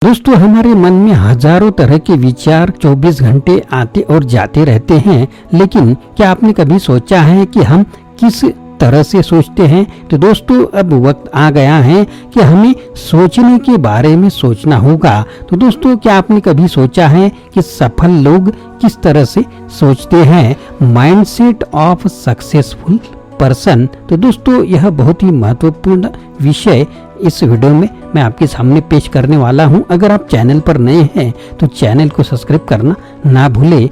दोस्तों, हमारे मन में हजारों तरह के विचार 24 घंटे आते और जाते रहते हैं, लेकिन क्या आपने कभी सोचा है कि हम किस तरह से सोचते हैं? तो दोस्तों, अब वक्त आ गया है कि हमें सोचने के बारे में सोचना होगा। तो दोस्तों, क्या आपने कभी सोचा है कि सफल लोग किस तरह से सोचते हैं? Mindset of successful person. तो दोस्तों, यह बहुत ही महत्वपूर्ण विषय इस वीडियो में मैं आपके सामने पेश करने वाला हूं। अगर आप चैनल पर नए हैं तो चैनल को सब्सक्राइब करना ना भूलें।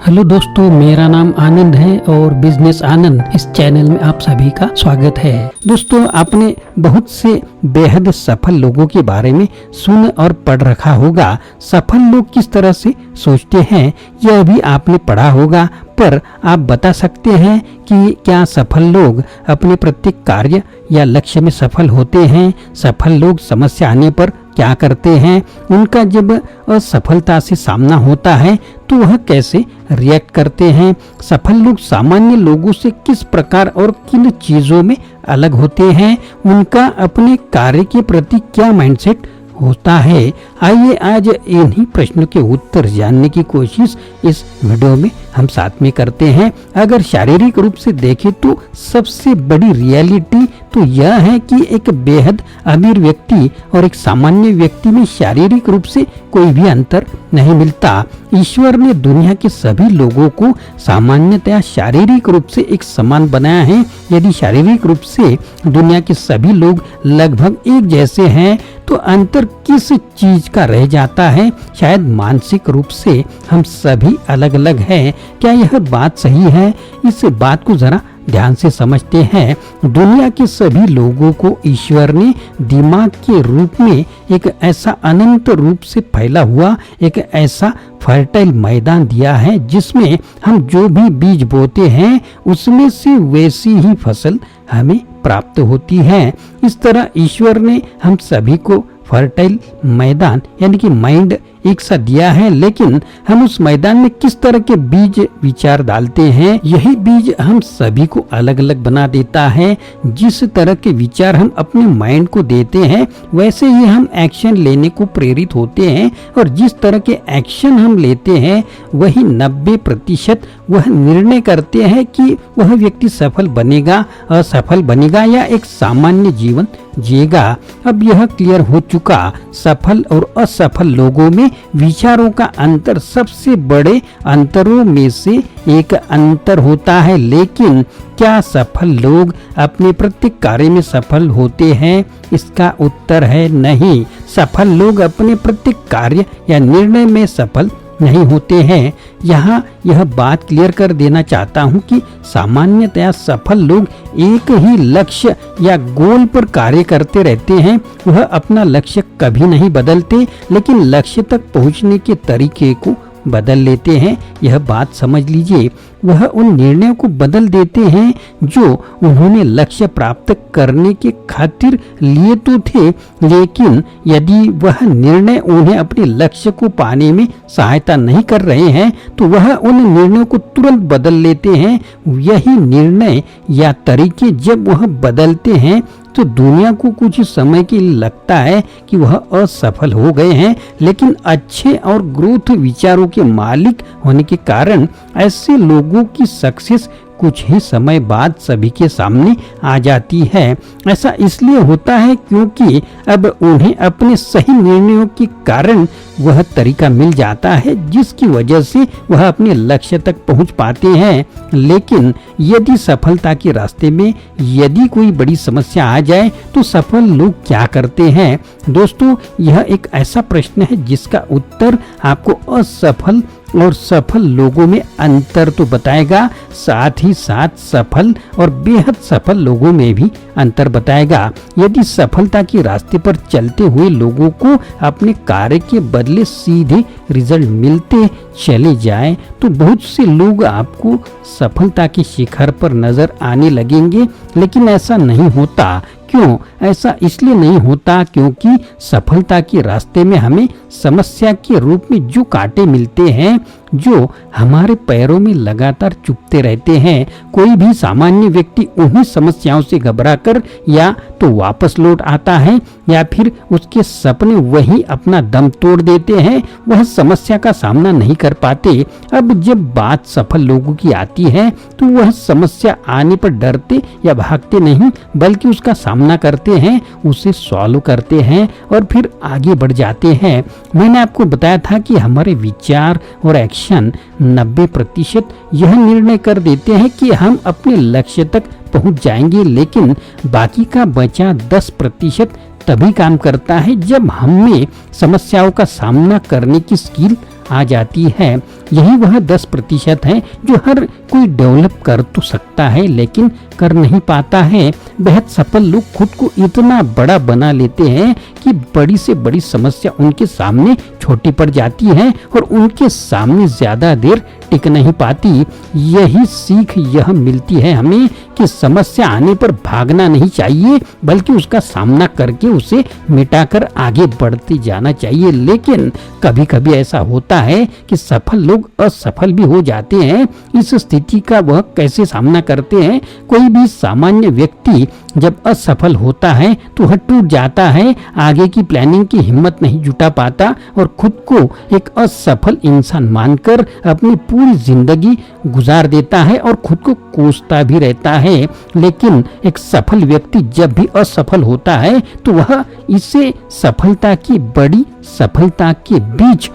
हेलो दोस्तों, मेरा नाम आनंद है और बिजनेस आनंद इस चैनल में आप सभी का स्वागत है। दोस्तों, आपने बहुत से बेहद सफल लोगों के बारे में सुन और पढ़ रखा होगा। सफल लोग किस तरह से सोचते हैं यह भी आपने पढ़ा होगा, पर आप बता सकते हैं कि क्या सफल लोग अपने प्रत्येक कार्य या लक्ष्य में सफल होते हैं? सफल लोग समस्या आने पर क्या करते हैं? उनका जब असफलता से सामना होता है तो वह कैसे रिएक्ट करते हैं? सफल लोग सामान्य लोगों से किस प्रकार और किन चीजों में अलग होते हैं? उनका अपने कार्य के प्रति क्या माइंडसेट होता है? आइए आज इन्हीं प्रश्नों के उत्तर जानने की कोशिश इस वीडियो में हम साथ में करते हैं। अगर शारीरिक रूप से देखें तो सबसे बड़ी रियलिटी तो यह है कि एक बेहद अमीर व्यक्ति और एक सामान्य व्यक्ति में शारीरिक रूप से कोई भी अंतर नहीं मिलता। ईश्वर ने दुनिया के सभी लोगों को सामान्यतया शारीरिक रूप से एक समान बनाया है। यदि शारीरिक रूप से दुनिया के सभी लोग लगभग एक जैसे हैं तो अंतर किस चीज का रह जाता है? शायद मानसिक रूप से हम सभी अलग अलग हैं। क्या यह बात सही है? इस बात को जरा ध्यान से समझते हैं। दुनिया के सभी लोगों को ईश्वर ने दिमाग के रूप में एक ऐसा अनंत रूप से फैला हुआ एक ऐसा फर्टाइल मैदान दिया है जिसमें हम जो भी बीज बोते हैं उसमें से वैसी ही फसल हमें प्राप्त होती है। इस तरह ईश्वर ने हम सभी को फर्टाइल मैदान यानी कि माइंड एक सा दिया है, लेकिन हम उस मैदान में किस तरह के बीज विचार डालते हैं यही बीज हम सभी को अलग अलग बना देता है। जिस तरह के विचार हम अपने माइंड को देते हैं वैसे ही हम एक्शन लेने को प्रेरित होते हैं, और जिस तरह के एक्शन हम लेते हैं वही 90% वह निर्णय करते हैं कि वह व्यक्ति सफल बनेगा, असफल बनेगा या एक सामान्य जीवन जिएगा। अब यह क्लियर हो चुका, सफल और असफल लोगों में विचारों का अंतर सबसे बड़े अंतरों में से एक अंतर होता है। लेकिन क्या सफल लोग अपने प्रत्येक कार्य में सफल होते हैं? इसका उत्तर है नहीं। सफल लोग अपने प्रत्येक कार्य या निर्णय में सफल नहीं होते हैं। यहाँ यह बात क्लियर कर देना चाहता हूँ कि सामान्यतया सफल लोग एक ही लक्ष्य या गोल पर कार्य करते रहते हैं। वह अपना लक्ष्य कभी नहीं बदलते, लेकिन लक्ष्य तक पहुँचने के तरीके को बदल लेते हैं। यह बात समझ लीजिए, वह उन निर्णयों को बदल देते हैं जो उन्होंने लक्ष्य प्राप्त करने के खातिर लिए तो थे, लेकिन यदि वह निर्णय उन्हें अपने लक्ष्य को पाने में सहायता नहीं कर रहे हैं तो वह उन निर्णयों को तुरंत बदल लेते हैं। यही निर्णय या तरीके जब वह बदलते हैं तो दुनिया को कुछ समय के लिए लगता है कि वह असफल हो गए हैं, लेकिन अच्छे और ग्रोथ विचारों के मालिक होने के कारण ऐसे लोगों की सक्सेस कुछ ही समय बाद सभी के सामने आ जाती है। ऐसा इसलिए होता है क्योंकि अब उन्हें अपने सही निर्णयों के कारण वह तरीका मिल जाता है जिसकी वजह से वह अपने लक्ष्य तक पहुंच पाते हैं। लेकिन यदि सफलता के रास्ते में यदि कोई बड़ी समस्या आ जाए तो सफल लोग क्या करते हैं? दोस्तों, यह एक ऐसा प्रश्न है जिसका उत्तर आपको असफल और सफल लोगों में अंतर तो बताएगा, साथ ही साथ सफल और बेहद सफल लोगों में भी अंतर बताएगा। यदि सफलता के रास्ते पर चलते हुए लोगों को अपने कार्य के बदले सीधे रिजल्ट मिलते चले जाएं तो बहुत से लोग आपको सफलता के शिखर पर नजर आने लगेंगे, लेकिन ऐसा नहीं होता। क्यों ऐसा इसलिए नहीं होता? क्योंकि सफलता के रास्ते में हमें समस्या के रूप में जो कांटे मिलते हैं जो हमारे पैरों में लगातार चुभते रहते हैं। कोई भी सामान्य व्यक्ति उन्हीं समस्याओं से घबराकर या तो वापस लौट आता है या फिर उसके सपने वही अपना दम तोड़ देते हैं, वह समस्या का सामना नहीं कर पाते। अब जब बात सफल लोगों की आती है तो वह समस्या आने पर डरते या भागते नहीं, बल्कि उसका सामना करते हैं, उसे सॉल्व करते हैं और फिर आगे बढ़ जाते हैं। मैंने आपको बताया था कि हमारे विचार और एक्शन 90% यह निर्णय कर देते हैं कि हम अपने लक्ष्य तक पहुंच जाएंगे, लेकिन बाकी का बचा 10% तभी काम करता है जब हमें समस्याओं का सामना करने की स्किल आ जाती है। यही वह 10% है जो हर कोई डेवलप कर तो सकता है लेकिन कर नहीं पाता है। बेहद सफल लोग खुद को इतना बड़ा बना लेते हैं कि बड़ी से बड़ी समस्या उनके सामने छोटी पड़ जाती है और उनके सामने ज्यादा देर टिक नहीं पाती। यही सीख यह मिलती है हमें कि समस्या आने पर भागना नहीं चाहिए, बल्कि उसका सामना करके उसे मिटाकर आगे बढ़ते जाना चाहिए। लेकिन कभी कभी ऐसा होता है कि सफल लोग असफल भी हो जाते हैं। इस स्थिति का वह कैसे सामना करते हैं? कोई भी सामान्य व्यक्ति जब असफल होता है तो वह टूट जाता है, आगे की प्लानिंग की हिम्मत नहीं जुटा पाता और खुद को एक असफल इंसान मानकर अपनी पूरी जिंदगी गुजार देता है और खुद को कोसता भी रहता है। लेकिन एक सफल व्यक्ति जब भी असफल होता है तो वह इसे सफलता की बड़ी सफलता के बीच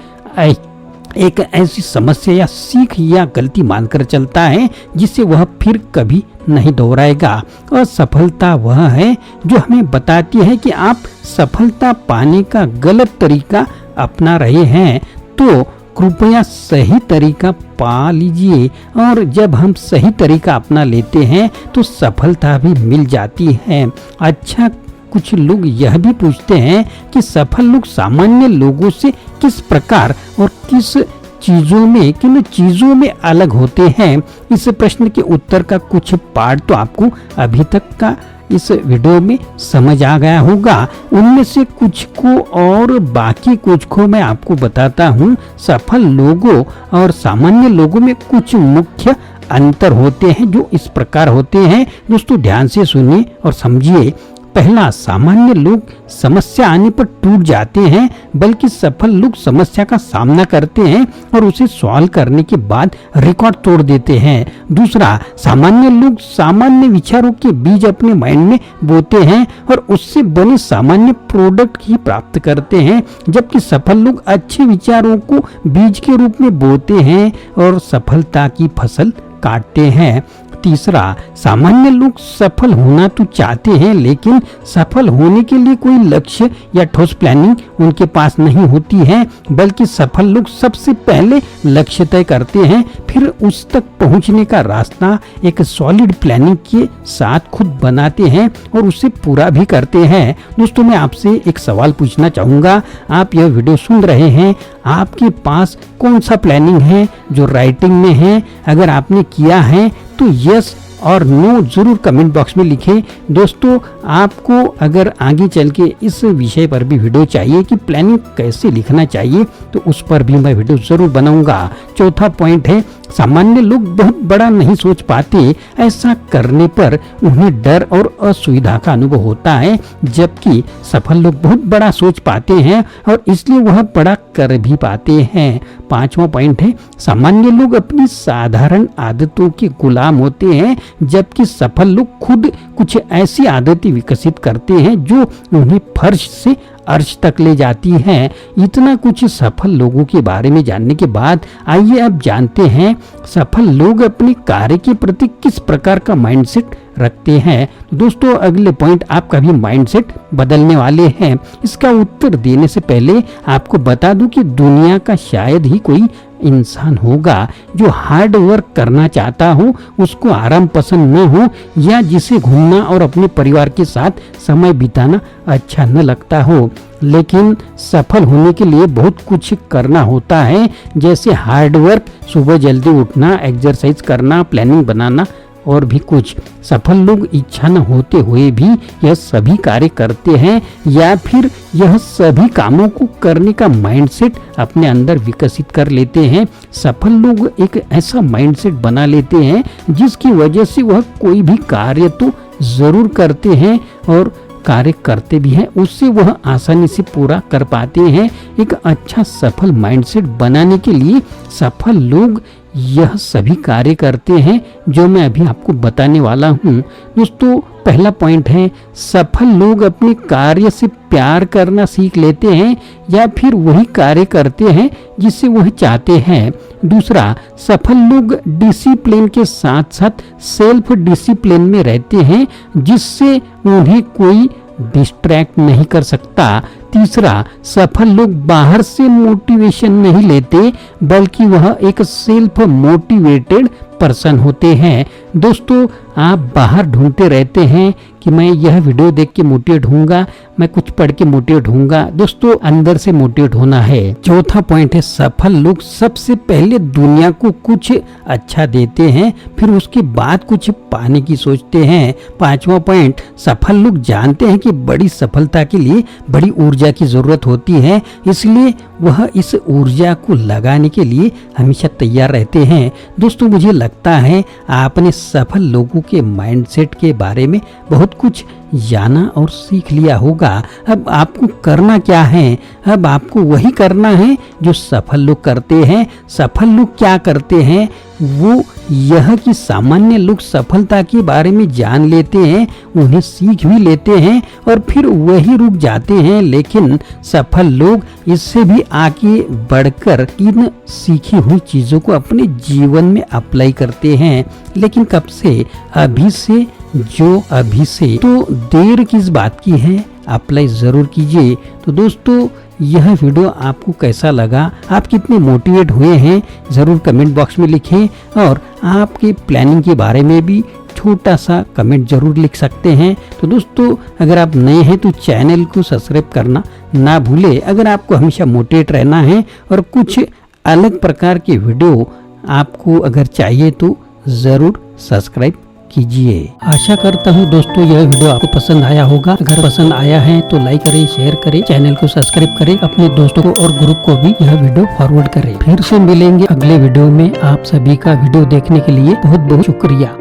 एक ऐसी समस्या या सीख या गलती मानकर चलता है जिसे वह फिर कभी नहीं दोहराएगा। असफलता वह है जो हमें बताती है कि आप सफलता पाने का गलत तरीका अपना रहे हैं, तो कृपया सही तरीका पा लीजिए। और जब हम सही तरीका अपना लेते हैं तो सफलता भी मिल जाती है। अच्छा, कुछ लोग यह भी पूछते हैं कि सफल लोग सामान्य लोगों से किस प्रकार और किन चीजों में अलग होते हैं। इस प्रश्न के उत्तर का कुछ पार्ट तो आपको अभी तक का इस वीडियो में समझ आ गया होगा। उनमें से कुछ को और बाकी कुछ को मैं आपको बताता हूँ। सफल लोगों और सामान्य लोगों में कुछ मुख्य अंतर होते हैं जो इस प्रकार होते हैं। दोस्तों ध्यान से सुनिए और समझिए। पहला, सामान्य लोग समस्या आने पर टूट जाते हैं, बल्कि सफल लोग समस्या का सामना करते हैं और उसे सॉल्व करने के बाद रिकॉर्ड तोड़ देते हैं। दूसरा, सामान्य लोग सामान्य विचारों के बीज अपने माइंड में बोते हैं और उससे बने सामान्य प्रोडक्ट ही प्राप्त करते हैं, जबकि सफल लोग अच्छे विचारों को बीज के रूप में बोते हैं और सफलता की फसल काटते हैं। तीसरा, सामान्य लोग सफल होना तो चाहते हैं, लेकिन सफल होने के लिए कोई लक्ष्य या ठोस प्लानिंग उनके पास नहीं होती है, बल्कि सफल लोग सबसे पहले लक्ष्य तय करते हैं, फिर उस तक पहुंचने का रास्ता एक सॉलिड प्लानिंग के साथ खुद बनाते हैं और उसे पूरा भी करते हैं। दोस्तों, मैं आपसे एक सवाल पूछना चाहूंगा। आप यह वीडियो सुन रहे हैं, आपके पास कौन सा प्लानिंग है जो राइटिंग में है? अगर आपने किया है तो यस और नो जरूर कमेंट बॉक्स में लिखें। दोस्तों, आपको अगर आगे चल के इस विषय पर भी वीडियो चाहिए कि प्लानिंग कैसे लिखना चाहिए, तो उस पर भी मैं वीडियो जरूर बनाऊंगा। चौथा पॉइंट है, सामान्य लोग बहुत बड़ा नहीं सोच पाते। ऐसा करने पर उन्हें डर और असुविधा का अनुभव होता है, जबकि सफल लोग बहुत बड़ा सोच पाते हैं और इसलिए वह बड़ा कर भी पाते हैं। पांचवा पॉइंट है, सामान्य लोग अपनी साधारण आदतों के गुलाम होते हैं, जबकि सफल लोग खुद कुछ ऐसी आदतें विकसित करते हैं जो उन्हें फर्श से अर्श तक ले जाती हैं। इतना कुछ सफल लोगों के बारे में जानने के बाद आइए अब जानते हैं सफल लोग अपने कार्य के प्रति किस प्रकार का माइंडसेट रखते हैं। दोस्तों, अगले पॉइंट आपका भी माइंडसेट बदलने वाले हैं। इसका उत्तर देने से पहले आपको बता दूं कि दुनिया का शायद ही कोई इंसान होगा जो हार्ड वर्क करना चाहता हो, उसको आराम पसंद न हो या जिसे घूमना और अपने परिवार के साथ समय बिताना अच्छा न लगता हो। लेकिन सफल होने के लिए बहुत कुछ करना होता है, जैसे हार्ड वर्क, सुबह जल्दी उठना, एक्सरसाइज करना, प्लानिंग बनाना और भी कुछ। सफल लोग इच्छा न होते हुए भी यह सभी कार्य करते हैं या फिर यह सभी कामों को करने का माइंडसेट अपने अंदर विकसित कर लेते हैं। सफल लोग एक ऐसा माइंडसेट बना लेते हैं जिसकी वजह से वह कोई भी कार्य तो जरूर करते हैं और कार्य करते भी हैं, उससे वह आसानी से पूरा कर पाते हैं। एक अच्छा सफल माइंडसेट बनाने के लिए सफल लोग यह सभी कार्य करते हैं जो मैं अभी आपको बताने वाला हूँ। दोस्तों, पहला पॉइंट है, सफल लोग अपने कार्य से प्यार करना सीख लेते हैं या फिर वही कार्य करते हैं जिसे वह चाहते हैं। दूसरा, सफल लोग डिसिप्लिन के साथ साथ सेल्फ डिसिप्लिन में रहते हैं जिससे उन्हें कोई डिस्ट्रैक्ट नहीं कर सकता। तीसरा, सफल लोग बाहर से मोटिवेशन नहीं लेते बल्कि वह एक सेल्फ मोटिवेटेड पर्सन होते हैं। दोस्तों, आप बाहर ढूंढते रहते हैं कि मैं यह वीडियो देख के मोटिवेट होऊंगा, मैं कुछ पढ़ के मोटिवेट होऊंगा। दोस्तों, अंदर से मोटिवेट होना है। चौथा पॉइंट है, सफल लोग सबसे पहले दुनिया को कुछ अच्छा देते हैं, फिर उसके बाद कुछ पाने की सोचते हैं। पांचवा पॉइंट, सफल लोग जानते हैं कि बड़ी सफलता के लिए बड़ी ऊर्जा की जरूरत होती है, इसलिए वह इस ऊर्जा को लगाने के लिए हमेशा तैयार रहते हैं। दोस्तों, मुझे लगता है आपने सफल लोगों के माइंडसेट के बारे में बहुत कुछ जाना और सीख लिया होगा। अब आपको करना क्या है? अब आपको वही करना है जो सफल लोग करते हैं। सफल लोग क्या करते हैं? वो यह कि सामान्य लोग सफलता के बारे में जान लेते हैं, उन्हें सीख भी लेते हैं और फिर वही रुक जाते हैं, लेकिन सफल लोग इससे भी आगे बढ़कर इन सीखी हुई चीजों को अपने जीवन में अप्लाई करते हैं। लेकिन कब से? अभी से, जो अभी से। तो देर किस बात की है, अप्लाई जरूर कीजिए। तो दोस्तों, यह वीडियो आपको कैसा लगा, आप कितने मोटिवेट हुए हैं, जरूर कमेंट बॉक्स में लिखें और आपके प्लानिंग के बारे में भी छोटा सा कमेंट जरूर लिख सकते हैं। तो दोस्तों, अगर आप नए हैं तो चैनल को सब्सक्राइब करना ना भूले। अगर आपको हमेशा मोटिवेट रहना है और कुछ अलग प्रकार के वीडियो आपको अगर चाहिए तो जरूर सब्सक्राइब कीजिए। आशा करता हूँ दोस्तों यह वीडियो आपको पसंद आया होगा। अगर पसंद आया है तो लाइक करें, शेयर करें, चैनल को सब्सक्राइब करें, अपने दोस्तों को और ग्रुप को भी यह वीडियो फॉरवर्ड करें। फिर से मिलेंगे अगले वीडियो में। आप सभी का वीडियो देखने के लिए बहुत बहुत शुक्रिया।